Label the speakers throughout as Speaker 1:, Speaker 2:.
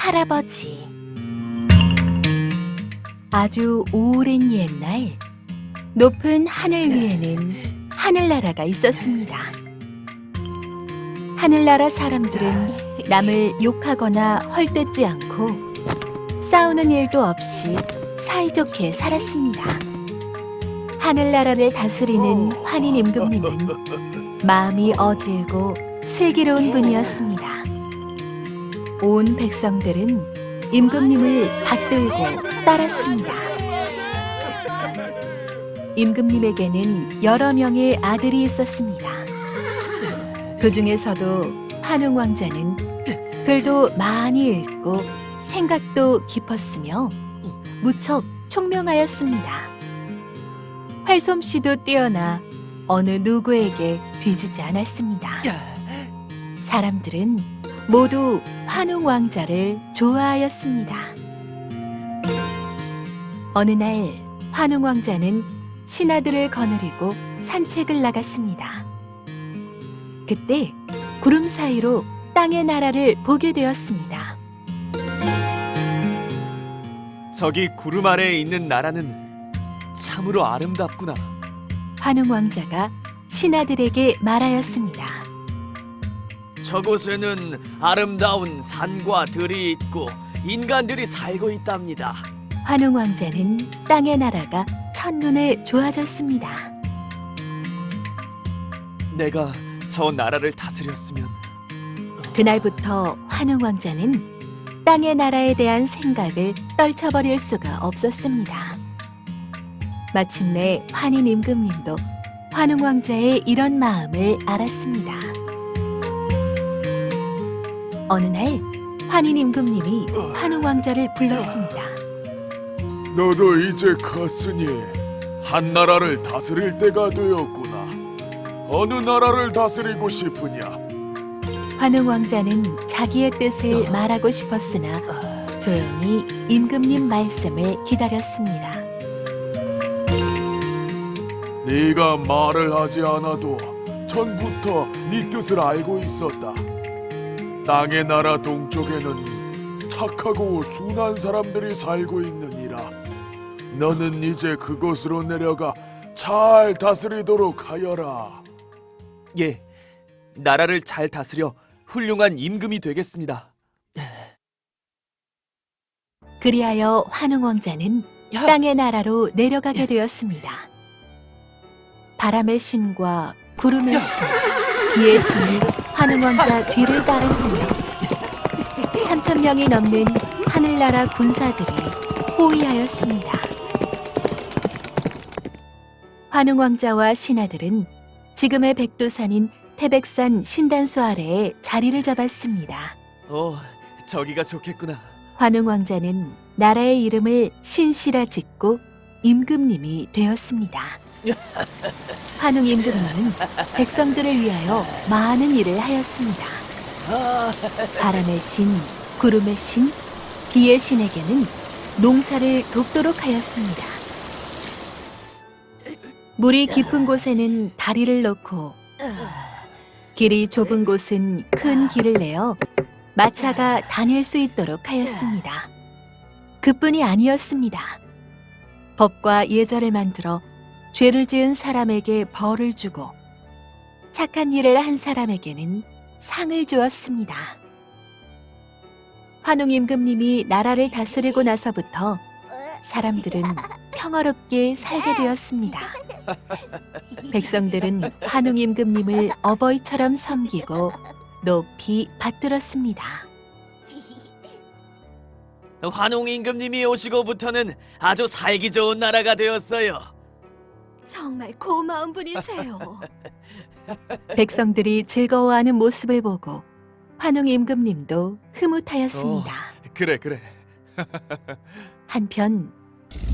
Speaker 1: 할아버지. 아주 오랜 옛날, 높은 하늘 위에는 하늘나라가 있었습니다. 하늘나라 사람들은 남을 욕하거나 헐뜯지 않고 싸우는 일도 없이 사이좋게 살았습니다. 하늘나라를 다스리는 환인 임금님은 마음이 어질고 슬기로운 분이었습니다. 온 백성들은 임금님을 받들고 따랐습니다. 임금님에게는 여러 명의 아들이 있었습니다. 그 중에서도 환웅 왕자는 글도 많이 읽고 생각도 깊었으며 무척 총명하였습니다. 활솜씨도 뛰어나 어느 누구에게 뒤지지 않았습니다. 사람들은 모두 환웅 왕자를 좋아하였습니다. 어느 날 환웅 왕자는 신하들을 거느리고 산책을 나갔습니다. 그때 구름 사이로 땅의 나라를 보게 되었습니다.
Speaker 2: 저기 구름 아래에 있는 나라는 참으로 아름답구나.
Speaker 1: 환웅 왕자가 신하들에게 말하였습니다.
Speaker 3: 저곳에는 아름다운 산과 들이 있고 인간들이 살고 있답니다.
Speaker 1: 환웅 왕자는 땅의 나라가 첫눈에 좋아졌습니다.
Speaker 2: 내가 저 나라를 다스렸으면.
Speaker 1: 그날부터 환웅 왕자는 땅의 나라에 대한 생각을 떨쳐버릴 수가 없었습니다. 마침내 환인 임금님도 환웅 왕자의 이런 마음을 알았습니다. 어느 날 환인 임금님이 환웅 왕자를 불렀습니다.
Speaker 4: 너도 이제 컸으니 한 나라를 다스릴 때가 되었구나. 어느 나라를 다스리고 싶으냐?
Speaker 1: 환웅 왕자는 자기의 뜻을 말하고 싶었으나 조용히 임금님 말씀을 기다렸습니다.
Speaker 4: 네가 말을 하지 않아도 전부터 네 뜻을 알고 있었다. 땅의 나라 동쪽에는 착하고 순한 사람들이 살고 있느니라. 너는 이제 그곳으로 내려가 잘 다스리도록 하여라.
Speaker 2: 예, 나라를 잘 다스려 훌륭한 임금이 되겠습니다.
Speaker 1: 그리하여 환웅 왕자는 땅의 나라로 내려가게 되었습니다. 바람의 신과 구름의 신, 비의 신이 환웅 왕자 뒤를 따랐으며 3,000명이 넘는 하늘나라 군사들이 호위하였습니다. 환웅 왕자와 신하들은 지금의 백두산인 태백산 신단수 아래에 자리를 잡았습니다.
Speaker 2: 저기가 좋겠구나.
Speaker 1: 환웅 왕자는 나라의 이름을 신시라 짓고 임금님이 되었습니다. 환웅 임금님은 백성들을 위하여 많은 일을 하였습니다. 바람의 신, 구름의 신, 비의 신에게는 농사를 돕도록 하였습니다. 물이 깊은 곳에는 다리를 놓고 길이 좁은 곳은 큰 길을 내어 마차가 다닐 수 있도록 하였습니다. 그뿐이 아니었습니다. 법과 예절을 만들어 죄를 지은 사람에게 벌을 주고 착한 일을 한 사람에게는 상을 주었습니다. 환웅 임금님이 나라를 다스리고 나서부터 사람들은 평화롭게 살게 되었습니다. 백성들은 환웅 임금님을 어버이처럼 섬기고 높이 받들었습니다.
Speaker 3: 환웅 임금님이 오시고부터는 아주 살기 좋은 나라가 되었어요.
Speaker 1: 정말 고마운 분이세요. 백성들이 즐거워하는 모습을 보고 환웅 임금님도 흐뭇하였습니다.
Speaker 2: 그래.
Speaker 1: 한편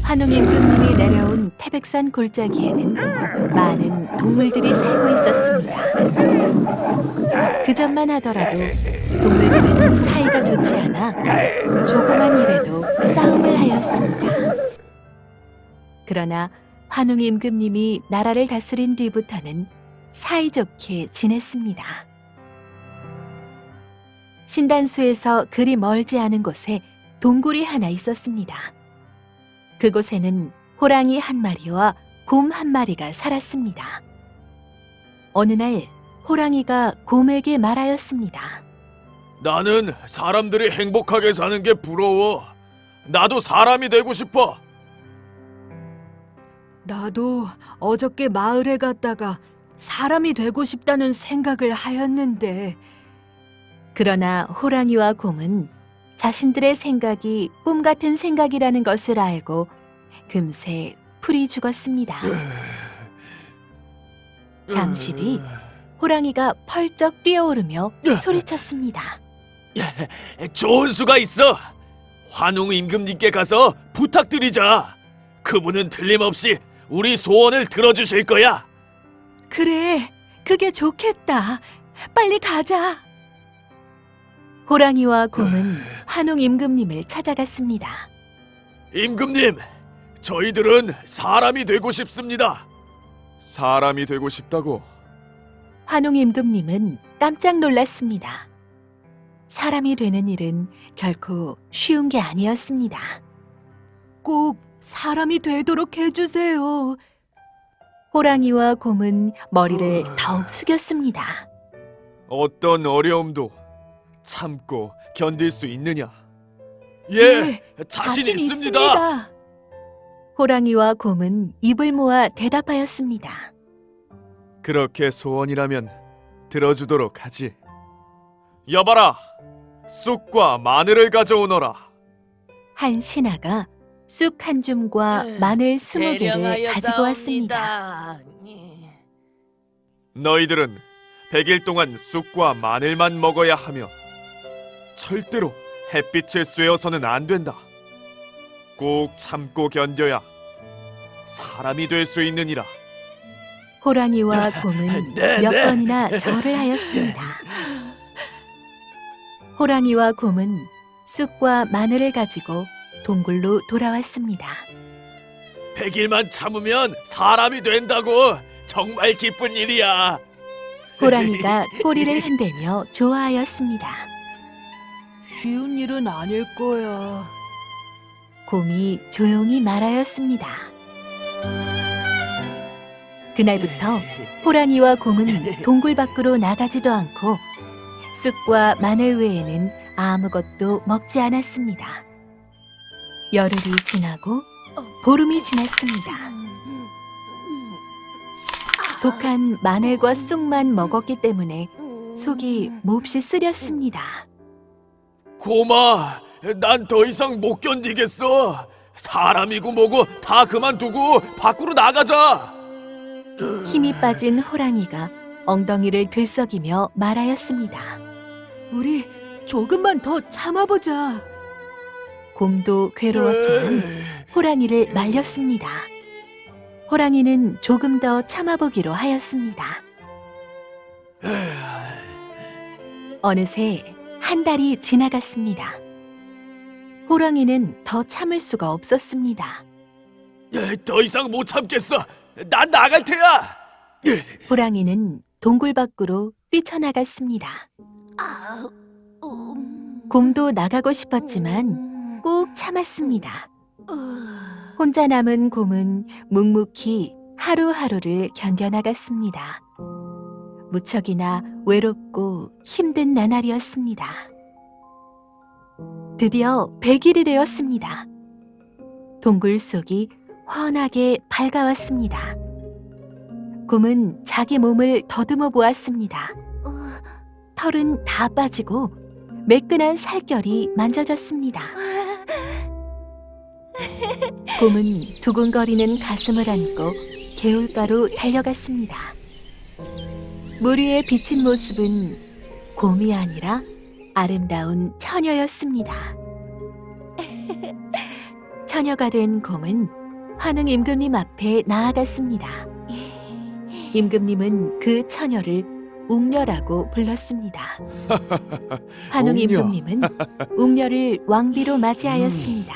Speaker 1: 환웅 임금님이 내려온 태백산 골짜기에는 많은 동물들이 살고 있었습니다. 그전만 하더라도 동물들은 사이가 좋지 않아 조그만 일에도 싸움을 하였습니다. 그러나 환웅 임금님이 나라를 다스린 뒤부터는 사이좋게 지냈습니다. 신단수에서 그리 멀지 않은 곳에 동굴이 하나 있었습니다. 그곳에는 호랑이 한 마리와 곰 한 마리가 살았습니다. 어느 날 호랑이가 곰에게 말하였습니다.
Speaker 4: 나는 사람들이 행복하게 사는 게 부러워. 나도 사람이 되고 싶어.
Speaker 5: 나도 어저께 마을에 갔다가 사람이 되고 싶다는 생각을 하였는데
Speaker 1: 그러나 호랑이와 곰은 자신들의 생각이 꿈 같은 생각이라는 것을 알고 금세 풀이 죽었습니다. 잠시 뒤 호랑이가 펄쩍 뛰어오르며 소리쳤습니다.
Speaker 3: 좋은 수가 있어. 환웅 임금님께 가서 부탁드리자. 그분은 틀림없이 우리 소원을 들어주실 거야.
Speaker 5: 그래, 그게 좋겠다. 빨리 가자.
Speaker 1: 호랑이와 곰은 환웅 임금님을 찾아갔습니다.
Speaker 4: 임금님, 저희들은 사람이 되고 싶습니다.
Speaker 2: 사람이 되고 싶다고?
Speaker 1: 환웅 임금님은 깜짝 놀랐습니다. 사람이 되는 일은 결코 쉬운 게 아니었습니다.
Speaker 5: 꼭 사람이 되도록 해주세요.
Speaker 1: 호랑이와 곰은 머리를 더욱 숙였습니다.
Speaker 2: 어떤 어려움도 참고 견딜 수 있느냐?
Speaker 4: 예, 자신 있습니다.
Speaker 1: 호랑이와 곰은 입을 모아 대답하였습니다.
Speaker 2: 그렇게 소원이라면 들어주도록 하지. 여봐라, 쑥과 마늘을 가져오너라.
Speaker 1: 한 신하가 쑥 한 줌과 마늘 20개를 가지고 왔습니다.
Speaker 2: 너희들은 100일 동안 쑥과 마늘만 먹어야 하며 절대로 햇빛에 쐬어서는 안 된다. 꼭 참고 견뎌야 사람이 될 수 있느니라.
Speaker 1: 호랑이와 곰은 몇 번이나 절을 하였습니다. 호랑이와 곰은 쑥과 마늘을 가지고 동굴로 돌아왔습니다.
Speaker 3: 100일만 참으면 사람이 된다고. 정말 기쁜 일이야.
Speaker 1: 호랑이가 꼬리를 흔들며 좋아하였습니다.
Speaker 5: 쉬운 일은 아닐 거야.
Speaker 1: 곰이 조용히 말하였습니다. 그날부터 호랑이와 곰은 동굴 밖으로 나가지도 않고 쑥과 마늘 외에는 아무것도 먹지 않았습니다. 열흘이 지나고 보름이 지났습니다. 독한 마늘과 쑥만 먹었기 때문에 속이 몹시 쓰렸습니다.
Speaker 3: 곰아, 난 더 이상 못 견디겠어. 사람이고 뭐고 다 그만두고 밖으로 나가자.
Speaker 1: 힘이 빠진 호랑이가 엉덩이를 들썩이며 말하였습니다.
Speaker 5: 우리 조금만 더 참아보자.
Speaker 1: 곰도 괴로웠지만 호랑이를 말렸습니다. 호랑이는 조금 더 참아보기로 하였습니다. 어느새 한 달이 지나갔습니다. 호랑이는 더 참을 수가 없었습니다.
Speaker 3: 더 이상 못 참겠어. 난 나갈 테야.
Speaker 1: 호랑이는 동굴 밖으로 뛰쳐나갔습니다. 곰도 나가고 싶었지만 꾹 참았습니다. 혼자 남은 곰은 묵묵히 하루하루를 견뎌나갔습니다. 무척이나 외롭고 힘든 나날이었습니다. 드디어 100일이 되었습니다. 동굴 속이 환하게 밝아왔습니다. 곰은 자기 몸을 더듬어 보았습니다. 털은 다 빠지고 매끈한 살결이 만져졌습니다. 곰은 두근거리는 가슴을 안고 개울가로 달려갔습니다. 물 위에 비친 모습은 곰이 아니라 아름다운 처녀였습니다. 처녀가 된 곰은 환웅 임금님 앞에 나아갔습니다. 임금님은 그 처녀를 웅녀라고 불렀습니다. 환웅
Speaker 2: 웅녀.
Speaker 1: 임금님은 웅녀를 왕비로 맞이하였습니다.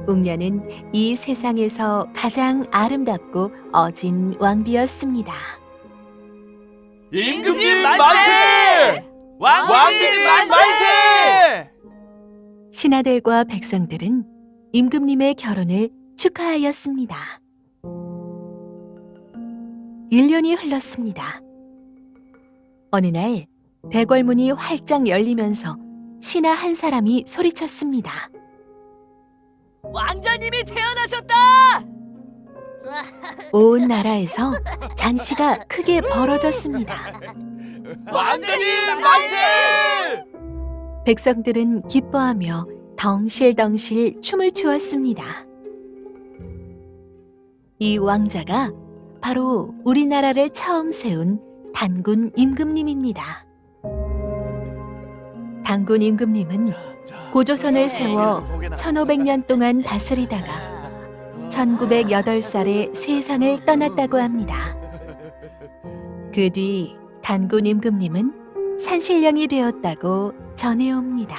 Speaker 1: 웅녀는 이 세상에서 가장 아름답고 어진 왕비였습니다.
Speaker 2: 임금님 만세!
Speaker 3: 왕님 만세!
Speaker 1: 신하들과 백성들은 임금님의 결혼을 축하하였습니다. 1년이 흘렀습니다. 어느 날 대궐문이 활짝 열리면서 신하 한 사람이 소리쳤습니다.
Speaker 5: 왕자님이 태어나셨다!
Speaker 1: 온 나라에서 잔치가 크게 벌어졌습니다.
Speaker 3: 왕자님 만세!
Speaker 1: 백성들은 기뻐하며 덩실덩실 춤을 추었습니다. 이 왕자가 바로 우리나라를 처음 세운 단군 임금님입니다. 단군 임금님은 고조선을 세워 1500년 동안 다스리다가 1908살에 세상을 떠났다고 합니다. 그 뒤 단군 임금님은 산신령이 되었다고 전해옵니다.